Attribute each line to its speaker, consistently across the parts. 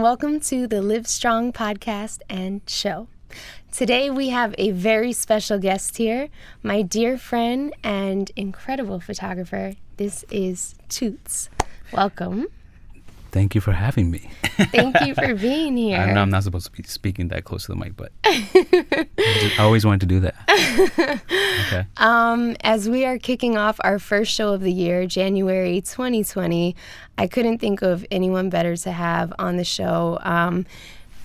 Speaker 1: welcome to the Liv Strong Podcast and show. Today we have a very special guest here, my dear friend and incredible photographer. This is TUTES. Welcome.
Speaker 2: Thank you for having me.
Speaker 1: Thank you for being here.
Speaker 2: I know I'm not supposed to be speaking that close to the mic, but I always wanted to do that. Okay.
Speaker 1: As we are kicking off our first show of the year, January 2020, I couldn't think of anyone better to have on the show.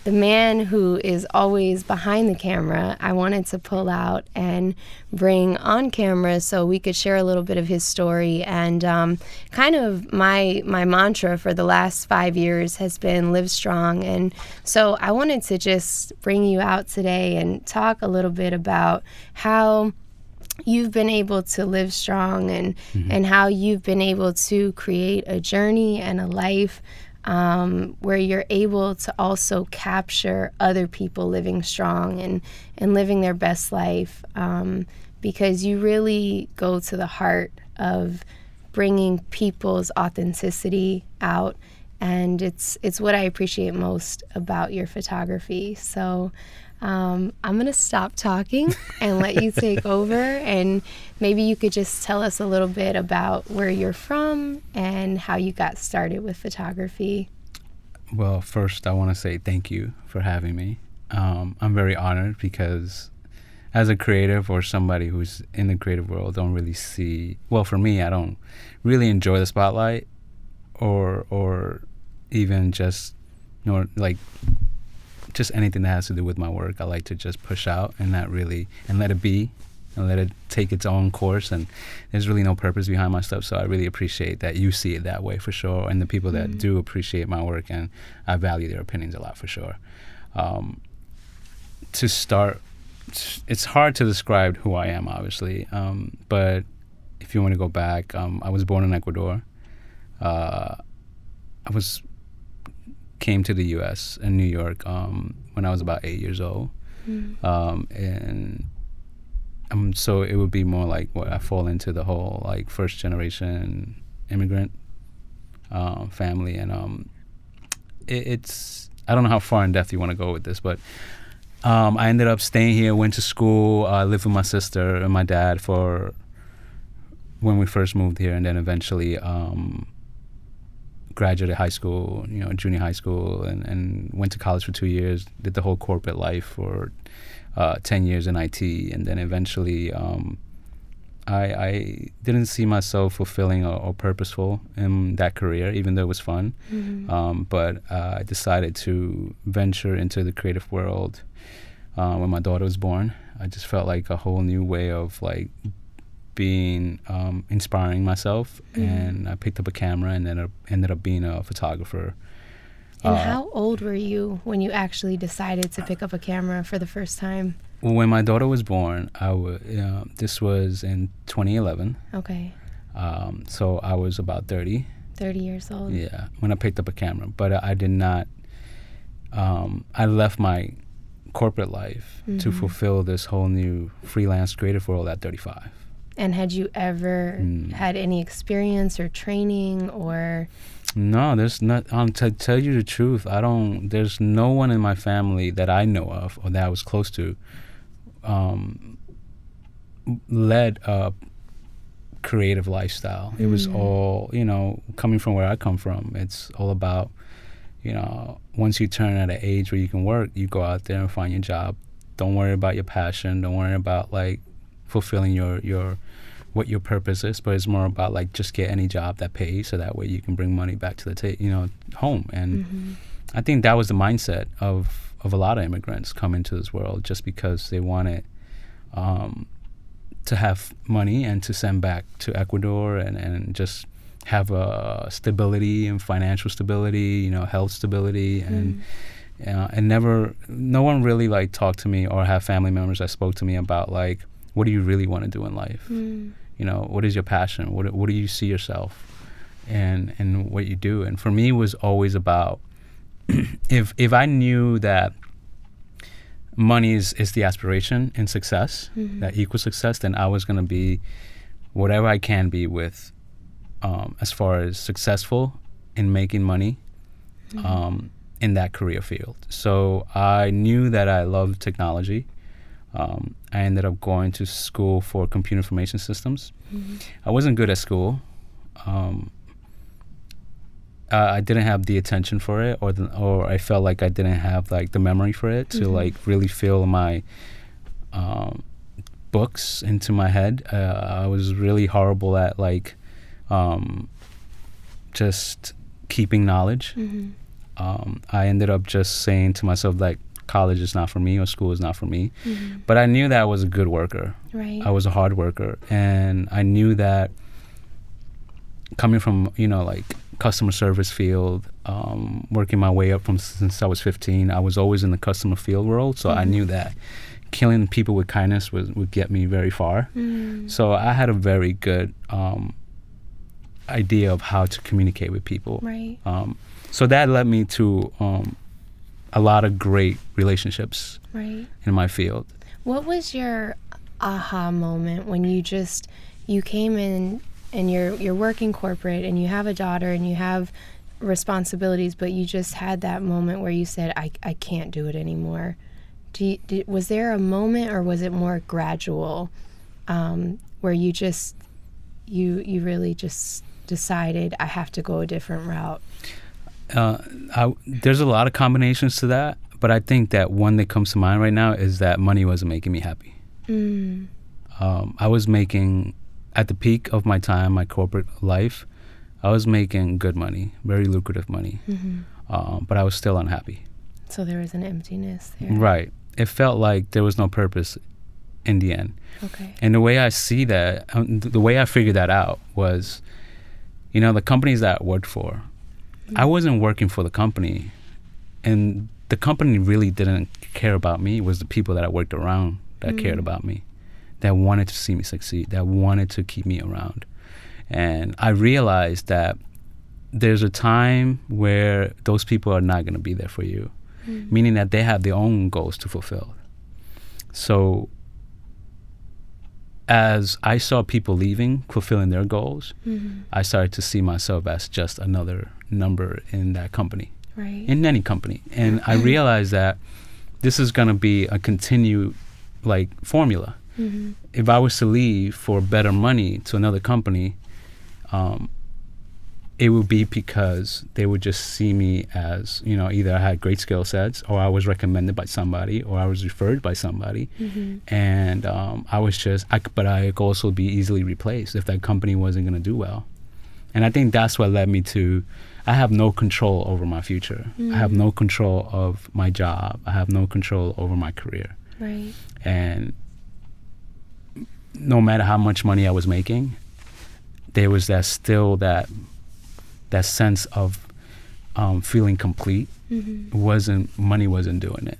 Speaker 1: The man who is always behind the camera, I wanted to pull out and bring on camera so we could share a little bit of his story. And kind of my mantra for the last 5 years has been Liv Strong. And so I wanted to just bring you out today and talk a little bit about how you've been able to live strong and how you've been able to create a journey and a life where you're able to also capture other people living strong and living their best life, because you really go to the heart of bringing people's authenticity out, and it's what I appreciate most about your photography. So I'm going to stop talking and let you take over, and maybe you could just tell us a little bit about where you're from and how you got started with photography.
Speaker 2: Well, first, I want to say thank you for having me. I'm very honored because as a creative or somebody who's in the creative world, don't really see, well, for me, I don't really enjoy the spotlight or even just, just anything that has to do with my work. I like to just push out and not really, and let it be and let it take its own course. And there's really no purpose behind my stuff. So I really appreciate that you see it that way for sure. And the people that do appreciate my work, and I value their opinions a lot for sure. To start, it's hard to describe who I am, obviously. But if you want to go back, I was born in Ecuador. Came to the U.S. in New York when I was about 8 years old. So it would be more like what I fall into the whole like first generation immigrant family. And it's, I don't know how far in depth you want to go with this, but I ended up staying here, went to school, lived with my sister and my dad for when we first moved here, and then eventually graduated high school, junior high school, and went to college for 2 years, did the whole corporate life for 10 years in IT, and then eventually I didn't see myself fulfilling or purposeful in that career, even though it was fun. But I decided to venture into the creative world when my daughter was born. I just felt like a whole new way of like being inspiring myself, and I picked up a camera and then ended up being a photographer.
Speaker 1: And how old were you when you actually decided to pick up a camera for the first time?
Speaker 2: When my daughter was born, this was in 2011.
Speaker 1: Okay.
Speaker 2: So I was about 30.
Speaker 1: 30 years old.
Speaker 2: Yeah, when I picked up a camera. But I did not, I left my corporate life to fulfill this whole new freelance creative world at 35.
Speaker 1: And had you ever had any experience or training or?
Speaker 2: No, there's not. To tell you the truth, there's no one in my family that I know of or that I was close to led a creative lifestyle. It was all, coming from where I come from, it's all about, once you turn at an age where you can work, you go out there and find your job. Don't worry about your passion. Don't worry about like fulfilling your what your purpose is, but it's more about like just get any job that pays, so that way you can bring money back to the home. And I think that was the mindset of a lot of immigrants coming to this world, just because they wanted to have money and to send back to Ecuador and just have stability and financial stability, health stability, and no one really like talked to me or have family members that spoke to me about like, what do you really want to do in life? What is your passion? What do you see yourself and what you do? And for me, it was always about if I knew that money is the aspiration and success, that equals success, then I was going to be whatever I can be with as far as successful in making money, in that career field. So I knew that I loved technology. I ended up going to school for computer information systems. I wasn't good at school. I didn't have the attention for it, or I felt like I didn't have like the memory for it to like really fill my books into my head. I was really horrible at like just keeping knowledge. I ended up just saying to myself like, college is not for me or school is not for me. But I knew that I was a good worker.
Speaker 1: Right.
Speaker 2: I was a hard worker, and I knew that coming from, you know, like customer service field, working my way up from since I was 15, I was always in the customer field world. So I knew that killing people with kindness would get me very far. So I had a very good idea of how to communicate with people.
Speaker 1: Right.
Speaker 2: So that led me to a lot of great relationships
Speaker 1: Right.
Speaker 2: in my field.
Speaker 1: What was your aha moment when you came in and you're working corporate and you have a daughter and you have responsibilities, but you just had that moment where you said, I can't do it anymore? Was there a moment, or was it more gradual, where you really just decided, I have to go a different route?
Speaker 2: There's a lot of combinations to that, but I think that one that comes to mind right now is that money wasn't making me happy. I was making, at the peak of my time, my corporate life, I was making good money, very lucrative money, but I was still unhappy.
Speaker 1: So there was an emptiness there.
Speaker 2: Right. It felt like there was no purpose in the end.
Speaker 1: Okay.
Speaker 2: And the way I see that, the way I figured that out was, you know, the companies that I worked for, I wasn't working for the company, and the company really didn't care about me. It was the people that I worked around that cared about me, that wanted to see me succeed, that wanted to keep me around. And I realized that there's a time where those people are not going to be there for you, meaning that they have their own goals to fulfill. So as I saw people leaving, fulfilling their goals, I started to see myself as just another number in that company,
Speaker 1: right.
Speaker 2: in any company. And I realized that this is going to be a continued like formula. If I was to leave for better money to another company, it would be because they would just see me as, you know, either I had great skill sets, or I was recommended by somebody, or I was referred by somebody. And but I could also be easily replaced if that company wasn't going to do well. And I think that's what led me to, I have no control over my future. I have no control of my job. I have no control over my career.
Speaker 1: Right.
Speaker 2: And no matter how much money I was making, there was that sense of feeling complete. Money wasn't doing it.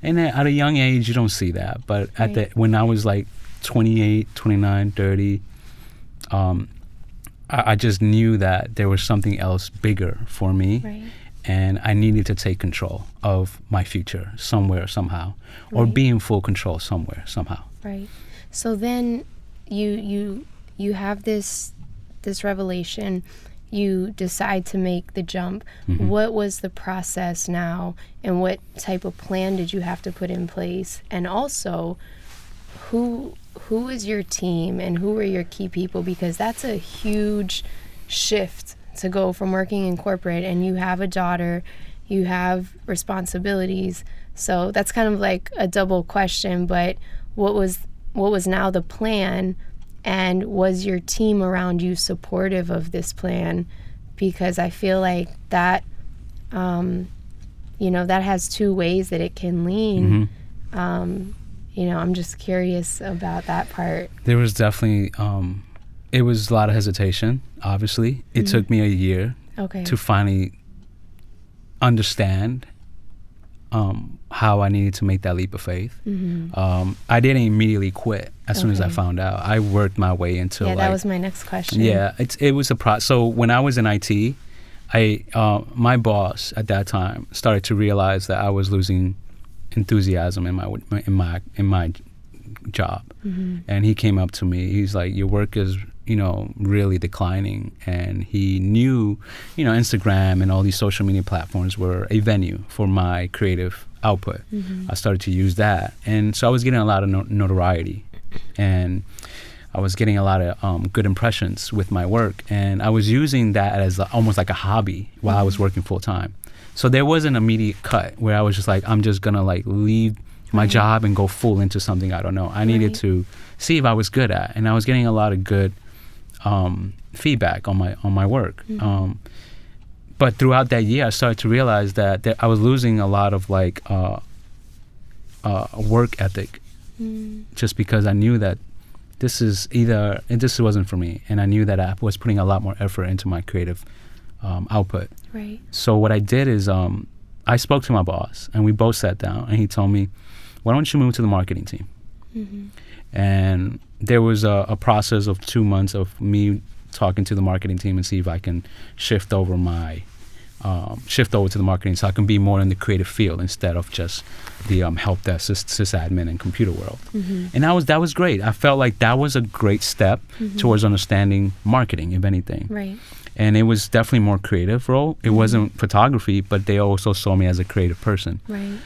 Speaker 2: And at a young age, you don't see that. But when I was like 28, 29, 30, I just knew that there was something else bigger for me.
Speaker 1: Right.
Speaker 2: And I needed to take control of my future somewhere, somehow, or be in full control somewhere, somehow.
Speaker 1: Right. So then you have this revelation. You decide to make the jump. What was the process now, and what type of plan did you have to put in place? And also, who is your team and who are your key people? Because that's a huge shift to go from working in corporate, and you have a daughter, you have responsibilities. So that's kind of like a double question, but what was now the plan? And was your team around you supportive of this plan? Because I feel like that, that has two ways that it can lean. I'm just curious about that part.
Speaker 2: There was definitely, it was a lot of hesitation, obviously. It took me a year to finally understand how I needed to make that leap of faith. I didn't immediately quit as soon as I found out. I worked my way into
Speaker 1: that was my next question.
Speaker 2: Yeah, it was a process. So when I was in IT, my boss at that time started to realize that I was losing enthusiasm in my job, and he came up to me. He's like, "Your work is really declining, and he knew, Instagram and all these social media platforms were a venue for my creative output. I started to use that, and so I was getting a lot of notoriety, and I was getting a lot of good impressions with my work, and I was using that as almost like a hobby while I was working full time. So there was an immediate cut where I was just like, I'm just gonna leave my job and go full into something I don't know. I needed to see if I was good at, and I was getting a lot of good feedback on my work. But throughout that year, I started to realize that I was losing a lot of work ethic, just because I knew that this wasn't for me, and I knew that I was putting a lot more effort into my creative output.
Speaker 1: Right.
Speaker 2: So what I did is I spoke to my boss, and we both sat down, and he told me, why don't you move to the marketing team? And there was a process of 2 months of me talking to the marketing team and see if I can shift over to the marketing, so I can be more in the creative field instead of just the help desk, sysadmin, and computer world. And that was great. I felt like that was a great step towards understanding marketing, if anything.
Speaker 1: Right.
Speaker 2: And it was definitely more creative role. It wasn't photography, but they also saw me as a creative person.
Speaker 1: Right.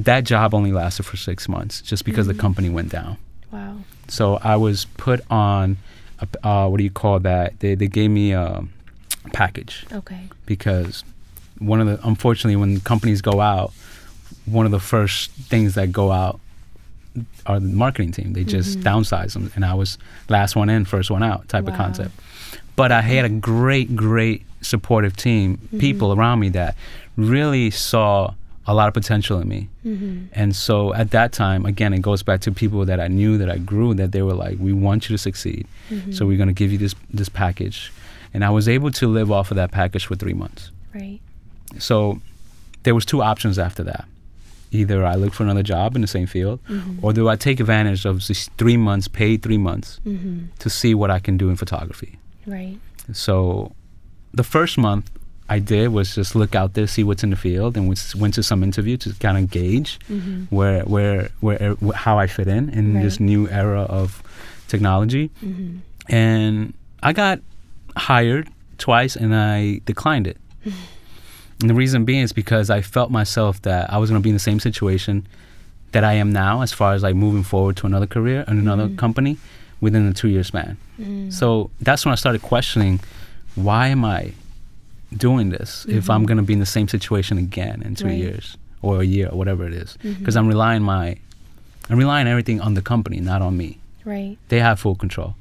Speaker 2: That job only lasted for 6 months, just because the company went down.
Speaker 1: Wow.
Speaker 2: So I was put on, They gave me a package.
Speaker 1: Okay.
Speaker 2: Because unfortunately, when companies go out, one of the first things that go out are the marketing team. They just downsize them, and I was last one in, first one out type of concept. But I had a great supportive team, people around me that really saw a lot of potential in me. And so at that time, again, it goes back to people that I knew, that I grew, that they were like, we want you to succeed. So we're going to give you this package. And I was able to live off of that package for 3 months.
Speaker 1: Right.
Speaker 2: So there was 2 options after that. Either I look for another job in the same field, or do I take advantage of these 3 months, paid 3 months, to see what I can do in photography.
Speaker 1: Right.
Speaker 2: So the first month I did was just look out there, see what's in the field, and went to some interview to kind of gauge how I fit in this new era of technology. And I got hired twice, and I declined it. And the reason being is because I felt myself that I was going to be in the same situation that I am now, as far as moving forward to another career and another company within a 2-year span. So that's when I started questioning, why am I doing this if I'm going to be in the same situation again in 2 years or a year or whatever it is? Because I'm relying everything on the company, not on me.
Speaker 1: Right.
Speaker 2: They have full control.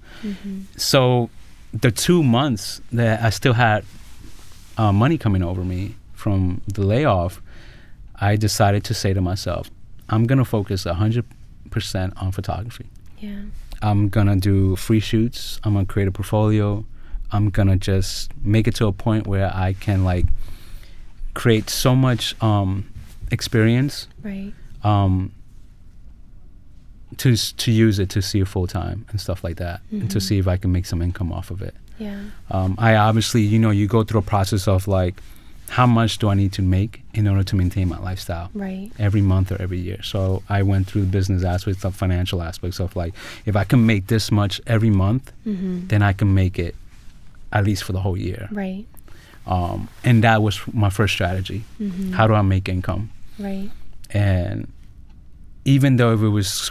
Speaker 2: So the 2 months that I still had money coming over me from the layoff, I decided to say to myself, I'm going to focus 100% on photography.
Speaker 1: Yeah.
Speaker 2: I'm going to do free shoots. I'm going to create a portfolio. I'm going to just make it to a point where I can create so much experience to use it to see it full time and stuff like that, and to see if I can make some income off of it.
Speaker 1: Yeah.
Speaker 2: I obviously, you go through a process of how much do I need to make in order to maintain my lifestyle every month or every year. So I went through the business aspects, the financial aspects of if I can make this much every month, then I can make it at least for the whole year.
Speaker 1: Right.
Speaker 2: And that was my first strategy. How do I make income?
Speaker 1: Right.
Speaker 2: And even though if it was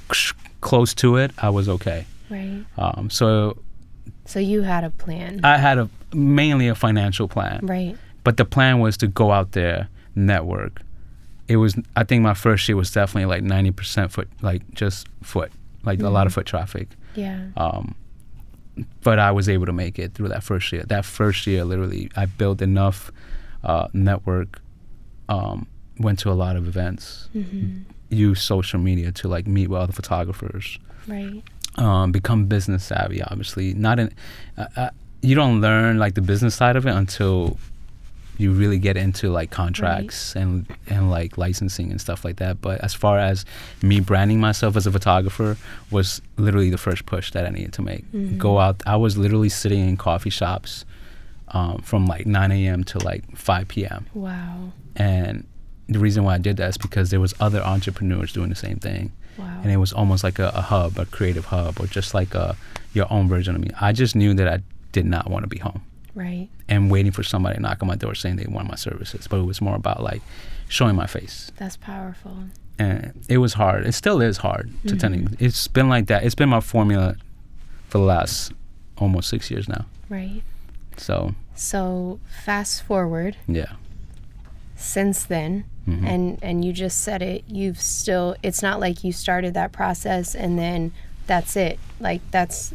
Speaker 2: close to it, I was okay.
Speaker 1: Right.
Speaker 2: So
Speaker 1: you had a plan.
Speaker 2: I had mainly a financial plan.
Speaker 1: Right.
Speaker 2: But the plan was to go out there, network. I think my first year was definitely 90% foot, a lot of foot traffic.
Speaker 1: Yeah.
Speaker 2: But I was able to make it through that first year. That first year, literally, I built enough network, went to a lot of events, used social media to meet with other photographers.
Speaker 1: Right.
Speaker 2: Become business savvy, obviously. You don't learn the business side of it until you really get into contracts and licensing and stuff like that. But as far as me branding myself as a photographer was literally the first push that I needed to make. Go out. I was literally sitting in coffee shops from 9 a.m. to 5 p.m.
Speaker 1: Wow.
Speaker 2: And the reason why I did that is because there was other entrepreneurs doing the same thing.
Speaker 1: Wow.
Speaker 2: And it was almost like a hub, a creative hub, or just your own version of me. I just knew that I did not want to be home.
Speaker 1: Right.
Speaker 2: And waiting for somebody to knock on my door saying they want my services. But it was more about like showing my face.
Speaker 1: That's powerful.
Speaker 2: And it was hard. It still is hard to tend. It's been like that. It's been my formula for the last almost 6 years now.
Speaker 1: Right.
Speaker 2: So
Speaker 1: fast forward.
Speaker 2: Yeah.
Speaker 1: Since then, and you just said it, it's not like you started that process and then that's it. Like that's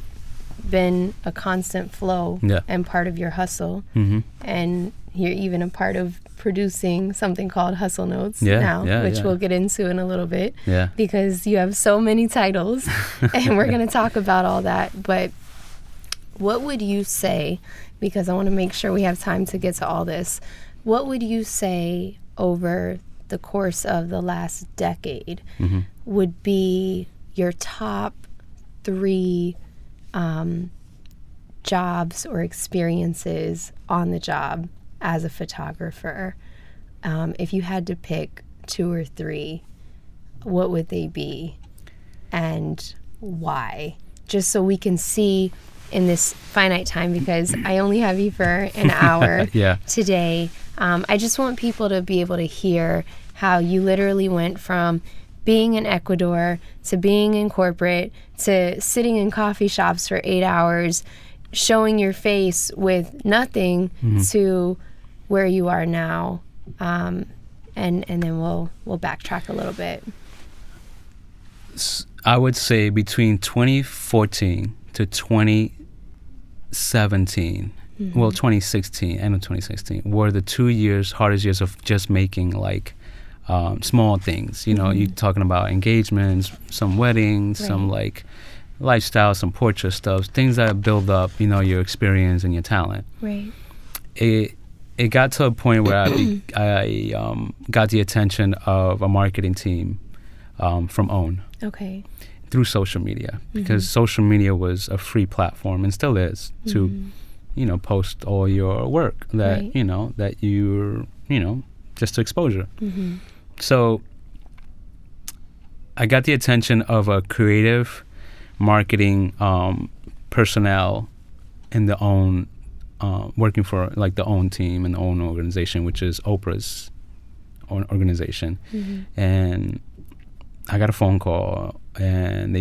Speaker 1: been a constant flow and part of your hustle. And you're even a part of producing something called Hustle Notes which we'll get into in a little bit because you have so many titles and we're going to talk about all that. But what would you say, because I want to make sure we have time to get to all this, what would you say over the course of the last decade would be your top 3 jobs or experiences on the job as a photographer? If you had to pick 2 or 3, what would they be and why? Just so we can see in this finite time, because I only have you for an hour today. I just want people to be able to hear how you literally went from being in Ecuador to being in corporate to sitting in coffee shops for 8 hours, showing your face with nothing to where you are now. And then we'll backtrack a little bit.
Speaker 2: I would say between 2014 to 2017, well, 2016, end of 2016, were the 2 years, hardest years of just making like small things. You know, you're talking about engagements, some weddings, some like lifestyle, some portrait stuff, things that build up, you know, your experience and your talent.
Speaker 1: Right.
Speaker 2: It got to a point where I got the attention of a marketing team from OWN.
Speaker 1: Okay.
Speaker 2: Through social media, because social media was a free platform and still is to, you know, post all your work that, you know, that you're, you know, just to exposure. So I got the attention of a creative marketing personnel in the OWN, working for like the OWN team and the OWN organization, which is Oprah's organization. And I got a phone call and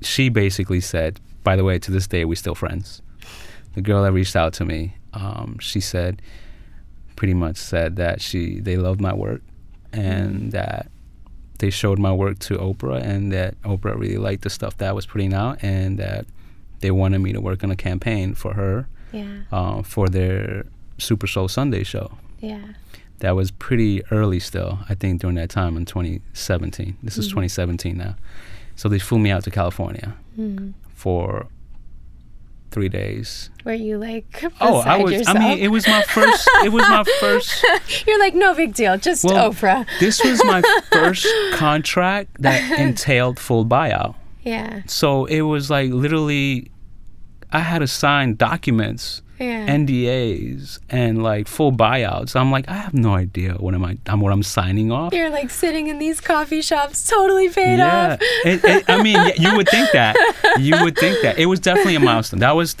Speaker 2: she basically said, by the way, to this day, we're still friends. The girl that reached out to me, she said, pretty much said that they loved my work and that they showed my work to Oprah and that Oprah really liked the stuff that I was putting out and that they wanted me to work on a campaign for her for their Super Soul Sunday show. Yeah. That was pretty early still, I think, during that time in 2017. This is 2017 now. So they flew me out to California for 3 days.
Speaker 1: Were you like beside
Speaker 2: yourself? I mean, it was my first.
Speaker 1: You're like, no big deal, just Oprah.
Speaker 2: This was my first contract that entailed full buyout.
Speaker 1: Yeah.
Speaker 2: So it was like literally, I had to sign documents, NDAs, and like full buyouts. I'm like, I have no idea what I'm signing off.
Speaker 1: You're like sitting in these coffee shops, totally paid off.
Speaker 2: I mean, you would think that. You would think that. It was definitely a milestone. That was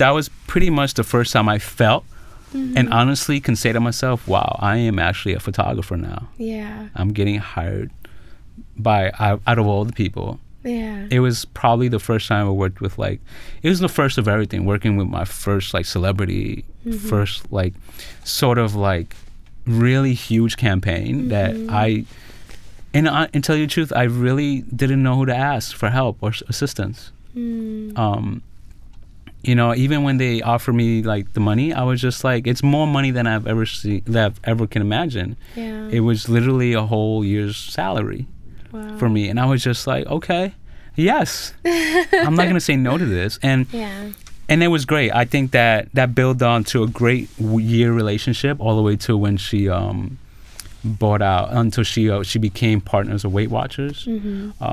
Speaker 2: pretty much the first time I felt, and honestly can say to myself, wow, I am actually a photographer now.
Speaker 1: Yeah.
Speaker 2: I'm getting hired by out of all the people.
Speaker 1: Yeah.
Speaker 2: It was probably the first time I worked with it was the first of everything, working with my first like celebrity, first like sort of like really huge campaign that and tell you the truth, I really didn't know who to ask for help or assistance. You know, even when they offered me like the money, I was just like, it's more money than I've ever seen, that I've ever can imagine.
Speaker 1: Yeah.
Speaker 2: It was literally a whole year's salary.
Speaker 1: Wow.
Speaker 2: For me, and I was just like, okay, yes, I'm not gonna say no to this, and it was great. I think that built on to a great year relationship all the way to when she bought out until she became partners of Weight Watchers.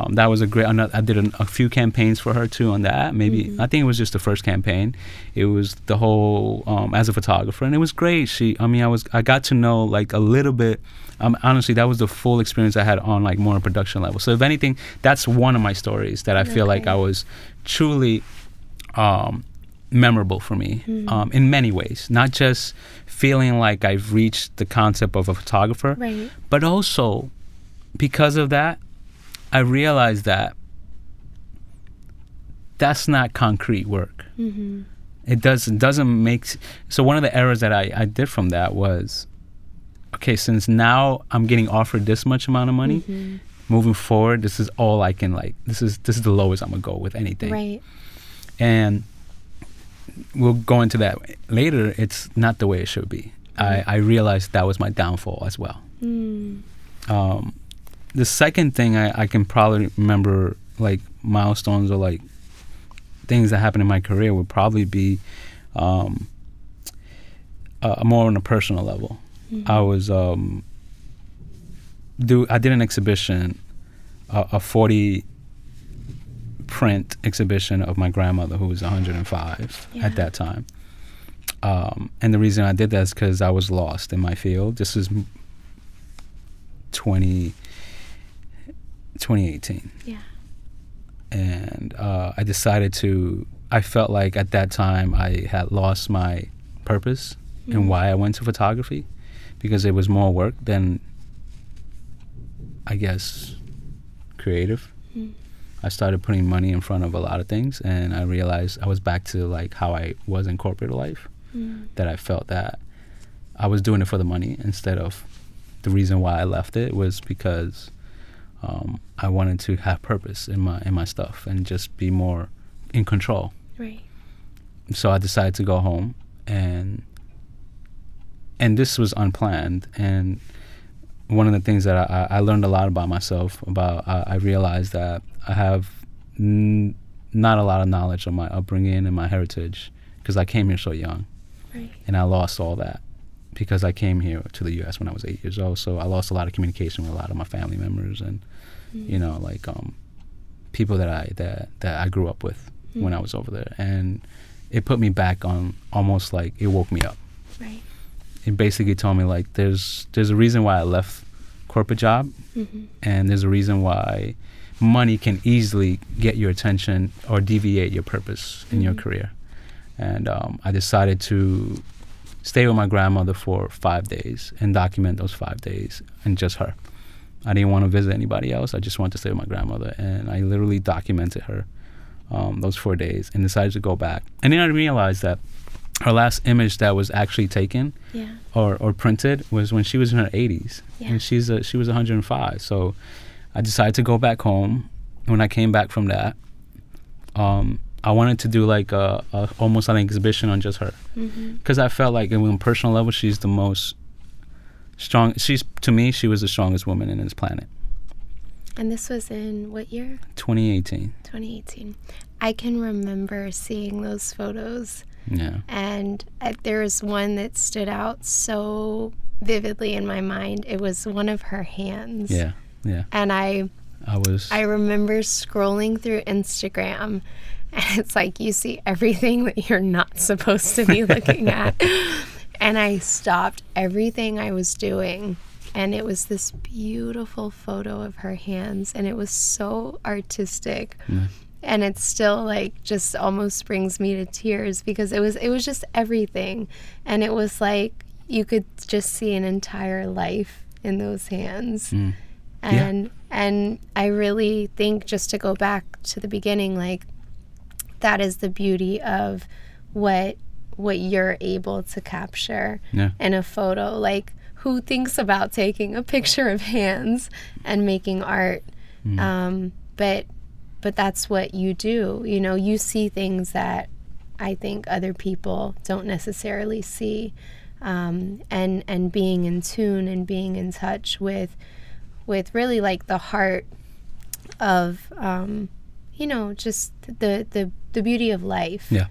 Speaker 2: That was a great. I did a few campaigns for her too on that. Maybe I think it was just the first campaign. It was the whole as a photographer, and it was great. I got to know like a little bit. Honestly, that was the full experience I had on like more production level. So if anything, that's one of my stories that I feel like I was truly memorable for me in many ways. Not just feeling like I've reached the concept of a photographer,
Speaker 1: right.
Speaker 2: but also because of that, I realized that that's not concrete work.
Speaker 1: Mm-hmm.
Speaker 2: It doesn't make... So one of the errors that I did from that was, okay, since now I'm getting offered this much amount of money, moving forward, this is all I can, like, this is the lowest I'm going to go with anything.
Speaker 1: Right.
Speaker 2: And we'll go into that later. It's not the way it should be. I realized that was my downfall as well. The second thing I can probably remember, like, milestones or, like, things that happened in my career would probably be more on a personal level. I was I did an exhibition, a 40 print exhibition of my grandmother, who was 105 at that time. And the reason I did that is because I was lost in my field. This is 2018.
Speaker 1: Yeah.
Speaker 2: And I felt like at that time I had lost my purpose and why I went to photography, because it was more work than, I guess, creative. I started putting money in front of a lot of things, and I realized I was back to, like, how I was in corporate life, that I felt that I was doing it for the money instead of the reason why I left it was because I wanted to have purpose in my stuff and just be more in control.
Speaker 1: Right.
Speaker 2: So I decided to go home, and this was unplanned. And one of the things that I learned a lot about myself, I realized that I have not a lot of knowledge of my upbringing and my heritage, because I came here so young.
Speaker 1: Right.
Speaker 2: And I lost all that because I came here to the U.S. when I was 8 years old. So I lost a lot of communication with a lot of my family members and, you know, like people that I grew up with when I was over there. And it put me back on, almost like it woke me up.
Speaker 1: Right.
Speaker 2: It basically told me, like, there's a reason why I left corporate job, and there's a reason why money can easily get your attention or deviate your purpose in your career. And I decided to stay with my grandmother for 5 days and document those 5 days and just her. I didn't want to visit anybody else. I just wanted to stay with my grandmother. And I literally documented her those 4 days and decided to go back. And then I realized that her last image that was actually taken or printed was when she was in her 80s. Yeah. And she was 105. So I decided to go back home. When I came back from that, I wanted to do like almost an exhibition on just her, because I felt like on a personal level, she's the most strong. To me, she was the strongest woman in this planet.
Speaker 1: And this was in what year?
Speaker 2: 2018.
Speaker 1: 2018. I can remember seeing those photos.
Speaker 2: Yeah.
Speaker 1: And there was one that stood out so vividly in my mind. It was one of her hands.
Speaker 2: Yeah. Yeah.
Speaker 1: And I remember scrolling through Instagram, and it's like you see everything that you're not supposed to be looking at. And I stopped everything I was doing, and it was this beautiful photo of her hands, and it was so artistic. And it still, like, just almost brings me to tears, because it was just everything. And it was like you could just see an entire life in those hands. And I really think, just to go back to the beginning, like, that is the beauty of what you're able to capture in a photo. Like, who thinks about taking a picture of hands and making art? But that's what you do. You know, you see things that I think other people don't necessarily see. And being in tune and being in touch with really, like, the heart of you know, just the beauty of life. Yeah.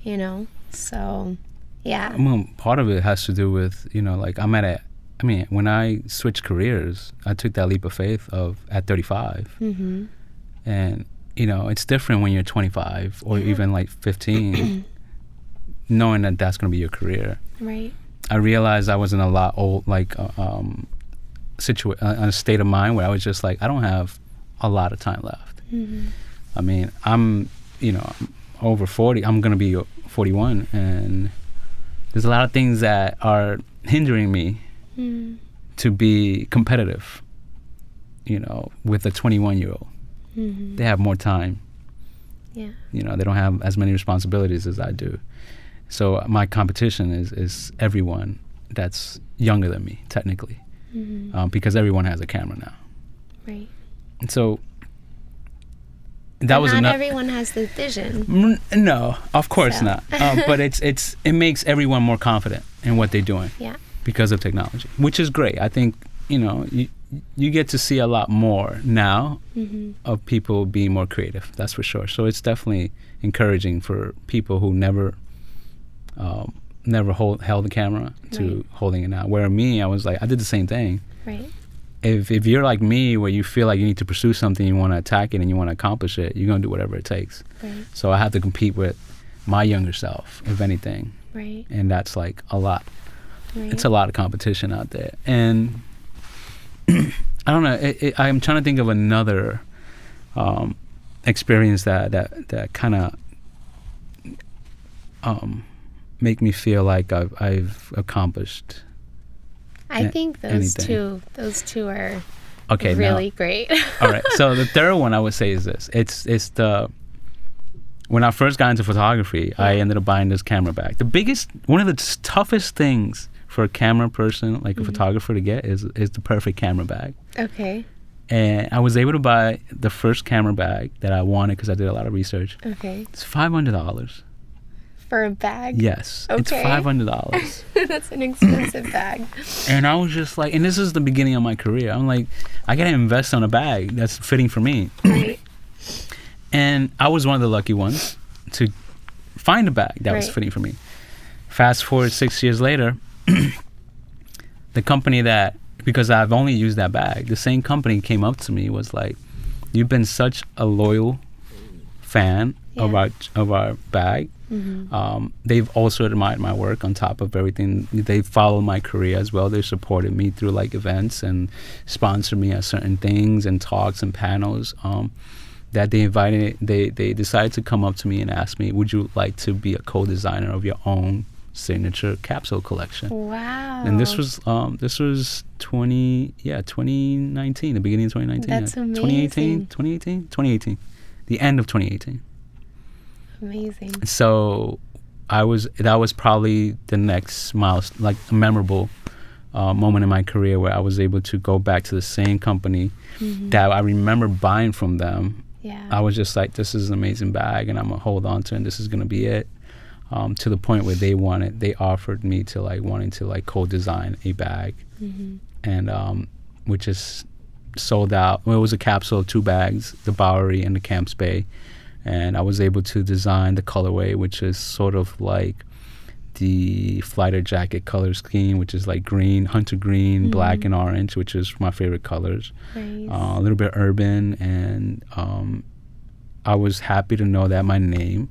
Speaker 1: You know? So, yeah.
Speaker 2: Well, part of it has to do with, you know, like, when I switched careers, I took that leap of faith at 35. And, you know, it's different when you're 25 or even like 15, knowing that that's going to be your career.
Speaker 1: Right. I
Speaker 2: realized I was in a lot old, like, a state of mind where I was just like, I don't have a lot of time left. I mean, I'm over 40. I'm going to be 41, and there's a lot of things that are hindering me to be competitive, you know, with a 21-year-old. Mm-hmm. They have more time.
Speaker 1: Yeah.
Speaker 2: You know, they don't have as many responsibilities as I do. So my competition is everyone that's younger than me, technically, because everyone has a camera now.
Speaker 1: Right.
Speaker 2: And so that was
Speaker 1: not everyone has the vision.
Speaker 2: No, of course not. But it makes everyone more confident in what they're doing.
Speaker 1: Yeah.
Speaker 2: Because of technology, which is great. I think, you know, you get to see a lot more now of people being more creative. That's for sure. So it's definitely encouraging for people who never held the camera to holding it now. Where me, I was like, I did the same thing.
Speaker 1: Right.
Speaker 2: If you're like me, where you feel like you need to pursue something, you want to attack it and you want to accomplish it, you're going to do whatever it takes.
Speaker 1: Right.
Speaker 2: So I have to compete with my younger self, if anything.
Speaker 1: Right.
Speaker 2: And that's like a lot.
Speaker 1: Right.
Speaker 2: It's a lot of competition out there. And I don't know, I'm trying to think of another experience that kind of make me feel like I've accomplished.
Speaker 1: I think those two are really great.
Speaker 2: All right. So the third one I would say is this. It's when I first got into photography, I ended up buying this camera bag. One of the toughest things for a camera person, like a photographer, to get is the perfect camera bag.
Speaker 1: Okay.
Speaker 2: And I was able to buy the first camera bag that I wanted because I did a lot of research.
Speaker 1: Okay.
Speaker 2: It's $500.
Speaker 1: For a bag?
Speaker 2: Yes.
Speaker 1: Okay.
Speaker 2: It's $500.
Speaker 1: That's an expensive bag.
Speaker 2: And I was just like, and this is the beginning of my career. I'm like, I got to invest on a bag that's fitting for me.
Speaker 1: Right.
Speaker 2: And I was one of the lucky ones to find a bag that was fitting for me. Fast forward 6 years later, the company because I've only used that bag, the same company came up to me, was like, you've been such a loyal fan of our bag. They've also admired my work on top of everything. They followed my career as well. They supported me through like events and sponsored me at certain things and talks and panels that they decided to come up to me and ask me, would you like to be a co-designer of your own signature capsule collection?
Speaker 1: Wow.
Speaker 2: And this was 2019, the beginning of 2019.
Speaker 1: That's amazing.
Speaker 2: 2018, the end of 2018.
Speaker 1: Amazing.
Speaker 2: So that was probably the next milestone, like a memorable moment in my career where I was able to go back to the same company that I remember buying from them.
Speaker 1: Yeah.
Speaker 2: I was just like, this is an amazing bag and I'm gonna hold on to it and this is gonna be it. To the point where they offered me to wanting to co-design a bag, and which is sold out. Well, it was a capsule of 2 bags, the Bowery and the Camps Bay, and I was able to design the colorway, which is sort of like the Flighter jacket color scheme, which is like green, hunter green, black and orange, which is my favorite colors.
Speaker 1: Nice.
Speaker 2: A little bit urban, and I was happy to know that my name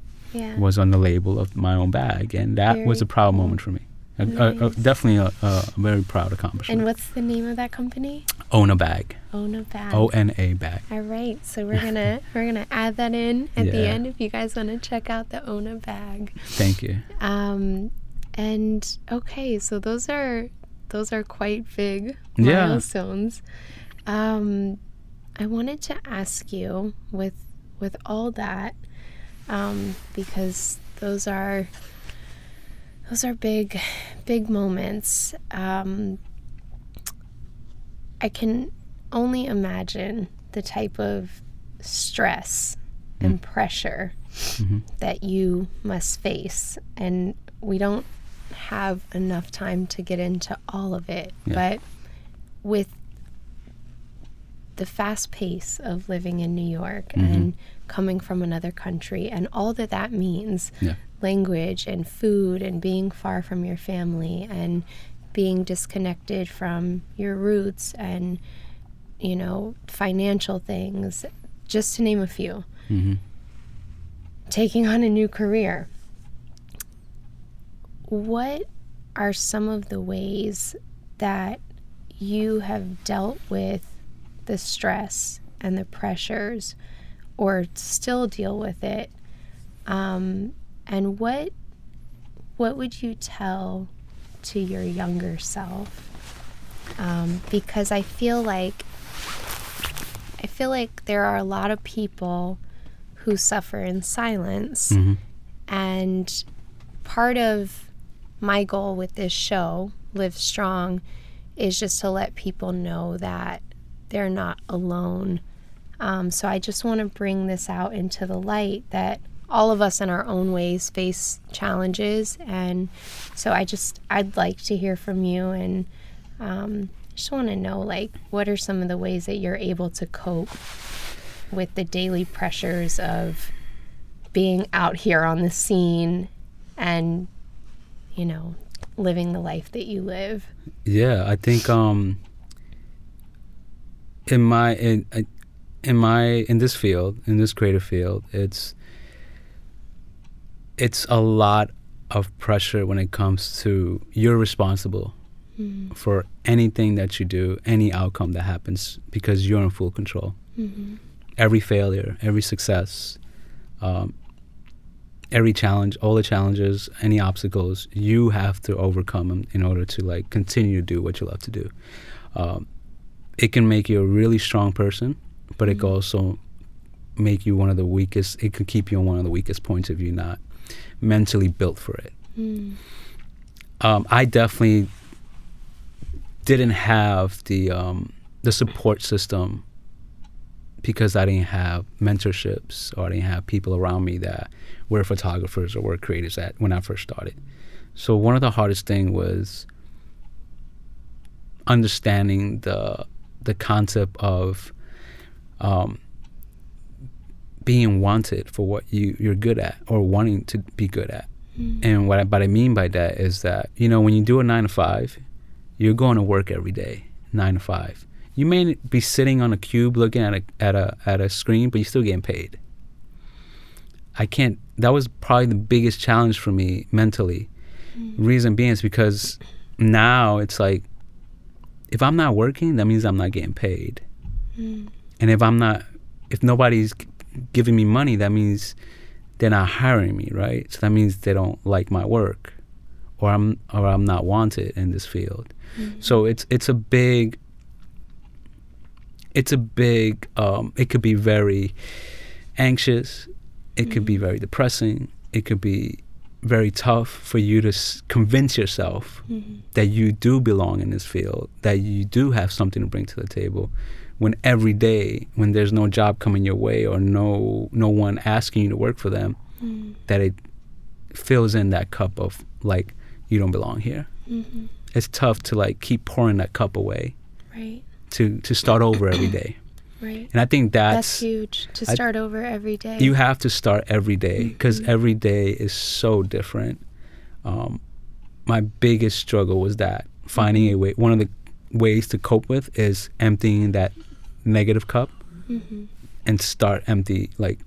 Speaker 2: was on the label of my own bag, and that was a proud moment for me.
Speaker 1: Nice.
Speaker 2: Definitely a very proud accomplishment.
Speaker 1: And what's the name of that company?
Speaker 2: Own a Bag.
Speaker 1: Own a Bag.
Speaker 2: ONA Bag.
Speaker 1: All right, so we're gonna add that in at the end if you guys want to check out the Own a Bag.
Speaker 2: Thank you.
Speaker 1: And okay, so those are quite big milestones. I wanted to ask you with all that, because those are big moments. I can only imagine the type of stress and pressure that you must face, and we don't have enough time to get into all of it, but with the fast pace of living in New York and coming from another country and all that means, language and food and being far from your family and being disconnected from your roots and, financial things, just to name a few. Taking on a new career. What are some of the ways that you have dealt with the stress and the pressures, or still deal with it, And what would you tell to your younger self? Because I feel like there are a lot of people who suffer in silence.
Speaker 2: Mm-hmm.
Speaker 1: And part of my goal with this show, Liv Strong, is just to let people know that they're not alone. So I just want to bring this out into the light that all of us in our own ways face challenges. And so I'd like to hear from you, and just want to know, like, what are some of the ways that you're able to cope with the daily pressures of being out here on the scene and, you know, living the life that you live?
Speaker 2: Yeah, I think in this field, in this creative field, it's a lot of pressure when it comes to you're responsible for anything that you do, any outcome that happens, because you're in full control.
Speaker 1: Mm-hmm.
Speaker 2: Every failure, every success, every challenge, all the challenges, any obstacles, you have to overcome them in order to, like, continue to do what you love to do. It can make you a really strong person, but it can also make you one of the weakest. It can keep you on one of the weakest points if you're not mentally built for it. I definitely didn't have the support system because I didn't have mentorships, or I didn't have people around me that were photographers or were creators when I first started. So one of the hardest thing was understanding the concept of being wanted for what you're good at, or wanting to be good at. And what I mean by that is that, you know, when you do a 9 to 5, you're going to work every day, 9 to 5. You may be sitting on a cube looking at a screen, but you're still getting paid. That was probably the biggest challenge for me mentally. Reason being is because now it's like, if I'm not working, that means I'm not getting paid. And if nobody's giving me money, that means they're not hiring me, right? So that means they don't like my work, or I'm not wanted in this field. So it's a big, it could be very anxious. It could be very depressing. It could be very tough for you to convince yourself that you do belong in this field, that you do have something to bring to the table, when every day, when there's no job coming your way, or no one asking you to work for them, that it fills in that cup of, like, you don't belong here. It's tough to, like, keep pouring that cup away,
Speaker 1: right? To
Speaker 2: start over every day.
Speaker 1: Right.
Speaker 2: And I think that's
Speaker 1: huge, to start over every day.
Speaker 2: You have to start every day, because every day is so different. My biggest struggle was that, finding a way. One of the ways to cope with is emptying that negative cup and start empty, like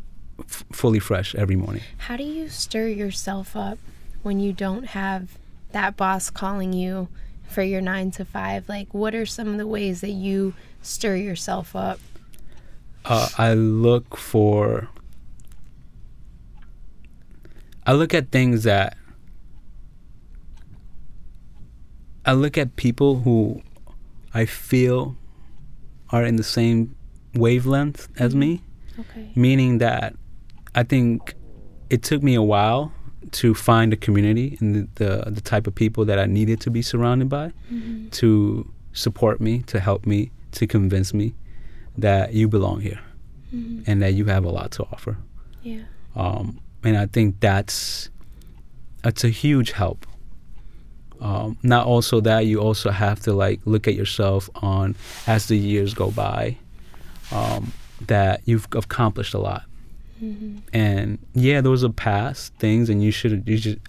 Speaker 2: fully fresh every morning.
Speaker 1: How do you stir yourself up when you don't have that boss calling you for your 9 to 5? Like, what are some of the ways that you stir yourself up?
Speaker 2: I look at things that, I look at people who I feel are in the same wavelength as me.
Speaker 1: Okay.
Speaker 2: Meaning that I think it took me a while to find a community and the type of people that I needed to be surrounded by to support me, to help me, to convince me that you belong here and that you have a lot to offer.
Speaker 1: Yeah.
Speaker 2: And I think that's a huge help. Not also that, you also have to, like, look at yourself on, as the years go by, that you've accomplished a lot. And yeah, those are past things, and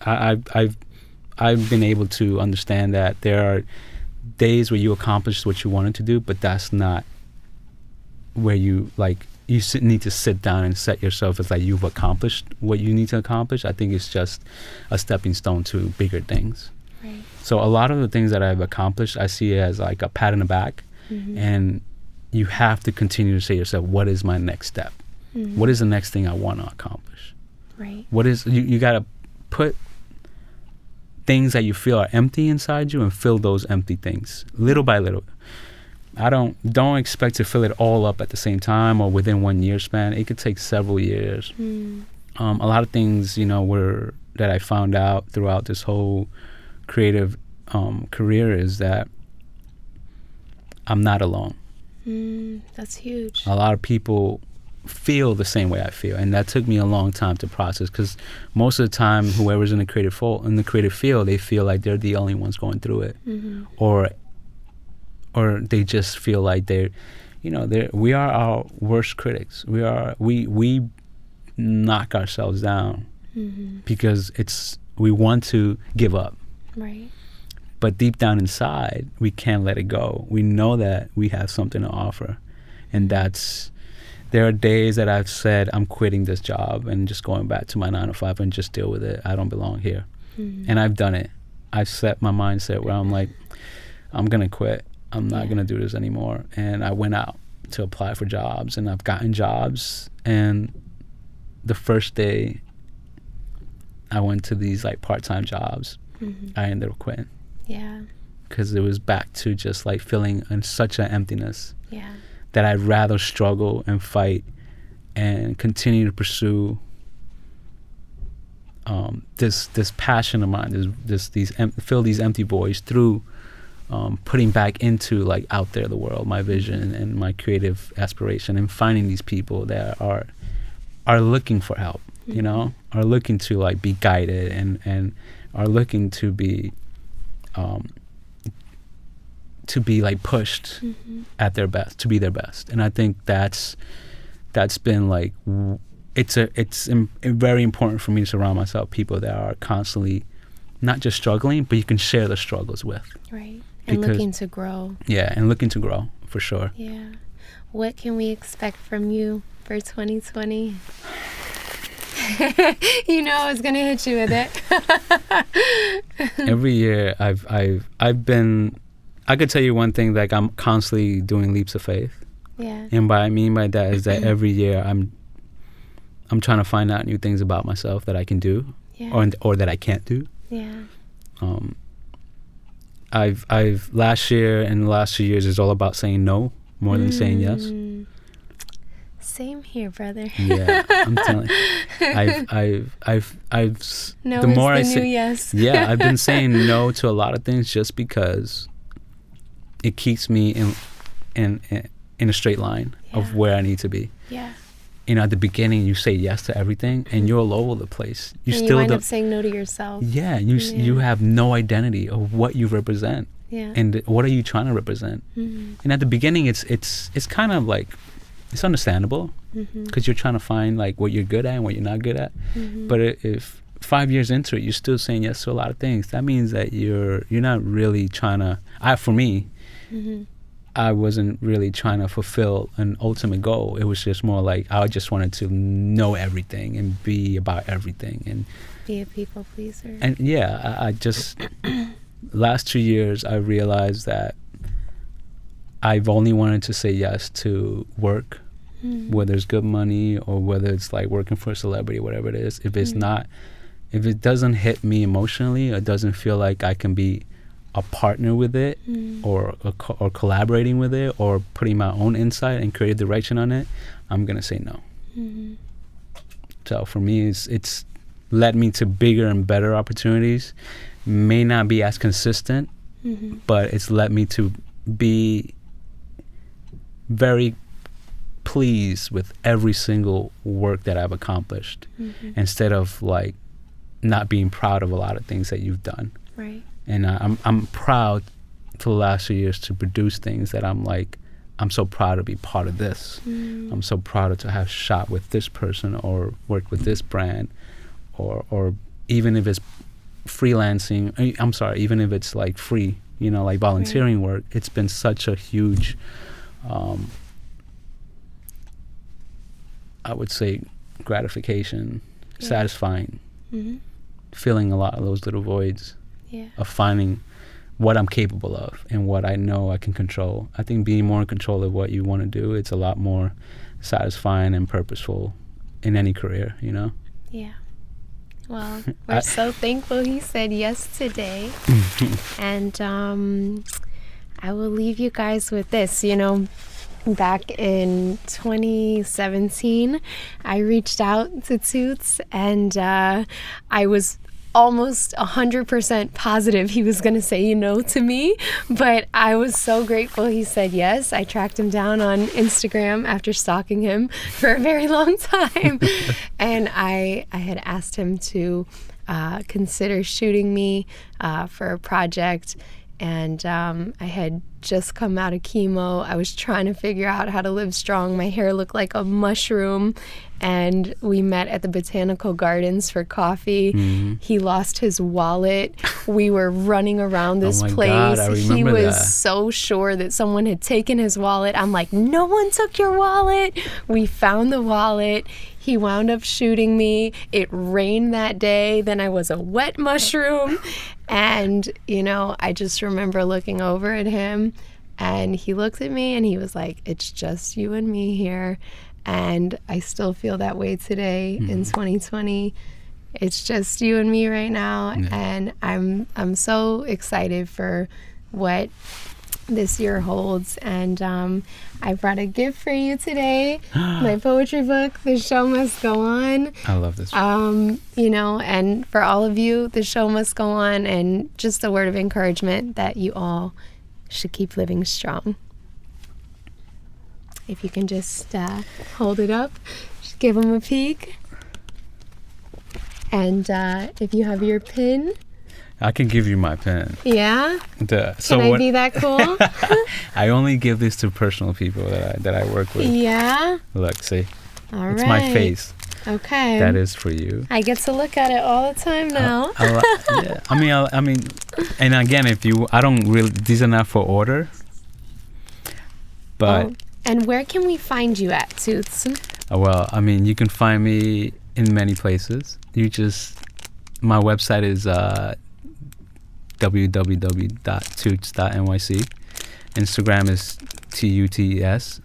Speaker 2: I've been able to understand that there are days where you accomplished what you wanted to do, but that's not where you, like, you need to sit down and set yourself as, like, you've accomplished what you need to accomplish. I think it's just a stepping stone to bigger things.
Speaker 1: Right.
Speaker 2: So a lot of the things that I've accomplished, I see it as, like, a pat in the back, and you have to continue to say to yourself, what is my next step? What is the next thing I want to accomplish?
Speaker 1: Right.
Speaker 2: What is you got to put things that you feel are empty inside you and fill those empty things little by little. Don't expect to fill it all up at the same time or within 1 year span. It could take several years. A lot of things, that I found out throughout this whole creative career is that I'm not alone.
Speaker 1: That's huge.
Speaker 2: A lot of people feel the same way I feel, and that took me a long time to process, because most of the time whoever's in the creative field, they feel like they're the only ones going through it. Or they just feel like we are our worst critics. We knock ourselves down because we want to give up.
Speaker 1: Right.
Speaker 2: But deep down inside, we can't let it go. We know that we have something to offer. And there are days that I've said, I'm quitting this job and just going back to my 9 to 5 and just deal with it. I don't belong here. And I've done it. I've set my mindset where I'm like, I'm going to quit. I'm not going to do this anymore. And I went out to apply for jobs, and I've gotten jobs. And the first day I went to these like part-time jobs, I ended up quitting.
Speaker 1: Yeah.
Speaker 2: Because it was back to just like feeling in such an emptiness.
Speaker 1: Yeah.
Speaker 2: That I'd rather struggle and fight and continue to pursue this passion of mine, fill these empty voids through putting back into like out there the world, my vision and my creative aspiration, and finding these people that are looking for help, are looking to like be guided and are looking to be like pushed at their best, to be their best. And I think that's been like, it's very important for me to surround myself with people that are constantly not just struggling, but you can share the struggles with.
Speaker 1: Right. And looking to grow.
Speaker 2: Yeah, and looking to grow, for sure.
Speaker 1: Yeah. What can we expect from you for 2020? I was gonna hit you with it.
Speaker 2: Every year I've been, I could tell you one thing, like I'm constantly doing leaps of faith.
Speaker 1: Yeah.
Speaker 2: And what I mean by that is that every year I'm trying to find out new things about myself that I can do, or that I can't do.
Speaker 1: Yeah.
Speaker 2: I've last year and the last 2 years is all about saying no more than saying yes.
Speaker 1: Same here, brother.
Speaker 2: Yeah, I'm telling you. I've
Speaker 1: no
Speaker 2: the more
Speaker 1: is the
Speaker 2: I say
Speaker 1: new yes.
Speaker 2: Yeah, I've been saying no to a lot of things just because it keeps me in a straight line of where I need to be.
Speaker 1: Yeah.
Speaker 2: At the beginning you say yes to everything and you're all over the place.
Speaker 1: You wind up saying no to yourself.
Speaker 2: Yeah, you have no identity of what you represent.
Speaker 1: Yeah.
Speaker 2: And what are you trying to represent? And at the beginning it's kind of like, it's understandable because you're trying to find like what you're good at and what you're not good at. But if 5 years into it you're still saying yes to a lot of things, that means that you're not really trying to, for me, I wasn't really trying to fulfill an ultimate goal. It was just more like I just wanted to know everything and be about everything and
Speaker 1: be a people pleaser.
Speaker 2: And yeah, I just last 2 years I realized that I've only wanted to say yes to work, whether it's good money or whether it's like working for a celebrity, whatever it is. If it's not, if it doesn't hit me emotionally, or doesn't feel like I can be a partner with it, or collaborating with it, or putting my own insight and creative direction on it, I'm gonna say no. So for me, it's led me to bigger and better opportunities. May not be as consistent, but it's led me to be very pleased with every single work that I've accomplished, instead of like not being proud of a lot of things that you've done.
Speaker 1: Right.
Speaker 2: And I'm proud to the last 2 years to produce things that I'm like, I'm so proud to be part of this. I'm so proud to have shot with this person or worked with this brand, or even if it's freelancing, even if it's like free, like volunteering work, it's been such a huge, I would say, gratification, satisfying, filling a lot of those little voids of finding what I'm capable of and what I know I can control. I think being more in control of what you want to do, it's a lot more satisfying and purposeful in any career,
Speaker 1: Yeah. Well, we're so thankful he said yes today. And I will leave you guys with this. You know, back in 2017, I reached out to TUTES, and I was almost 100% positive he was going to say no to me, but I was so grateful he said yes. I tracked him down on Instagram after stalking him for a very long time, and I had asked him to consider shooting me for a project, and I had just come out of chemo. I was trying to figure out how to live strong. My hair looked like a mushroom, and we met at the Botanical Gardens for coffee. Mm-hmm. He lost his wallet. We were running around this place.
Speaker 2: God, I remember
Speaker 1: he was
Speaker 2: that.
Speaker 1: so sure that someone had taken his wallet. I'm like, no one took your wallet. We found the wallet. He wound up shooting me. It rained that day. Then I was a wet mushroom. And, you know, I just remember looking over at him, and he looked at me and he was like, it's just you and me here. And I still feel that way today in 2020. It's just you and me right now. Yeah. And I'm so excited for what this year holds. And I brought a gift for you today. My poetry book, The Show Must Go On.
Speaker 2: I love this.
Speaker 1: You know, and for all of you, the show must go on. And just a word of encouragement that you all should keep living strong. If you can just hold it up, just give them a peek. And if you have your pin.
Speaker 2: I can give you my pen.
Speaker 1: Yeah?
Speaker 2: So
Speaker 1: can I be that cool?
Speaker 2: I only give this to personal people that I work with.
Speaker 1: Yeah?
Speaker 2: Look, see?
Speaker 1: All
Speaker 2: it's
Speaker 1: right.
Speaker 2: my face.
Speaker 1: Okay.
Speaker 2: That is for you.
Speaker 1: I get to look at it all the time now.
Speaker 2: Yeah. I mean, and again, I don't really, these are not for order. But.
Speaker 1: Oh. And where can we find you at, TUTES?
Speaker 2: Well, I mean, you can find me in many places. My website is www.tutes.nyc. Instagram is TUTES.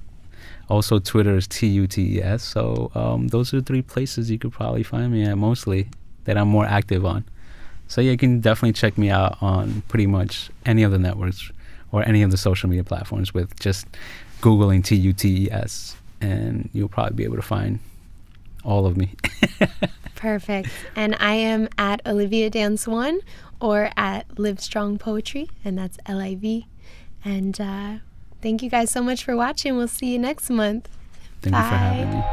Speaker 2: Also, Twitter is TUTES. So those are 3 places you could probably find me at mostly that I'm more active on. So yeah, you can definitely check me out on pretty much any of the networks or any of the social media platforms with just Googling TUTES, and you'll probably be able to find all of me.
Speaker 1: Perfect. And I am at Olivia Dance 1 or at Liv Strong Poetry, and that's LIV. And thank you guys so much for watching. We'll see you next month.
Speaker 2: Thank you for having me.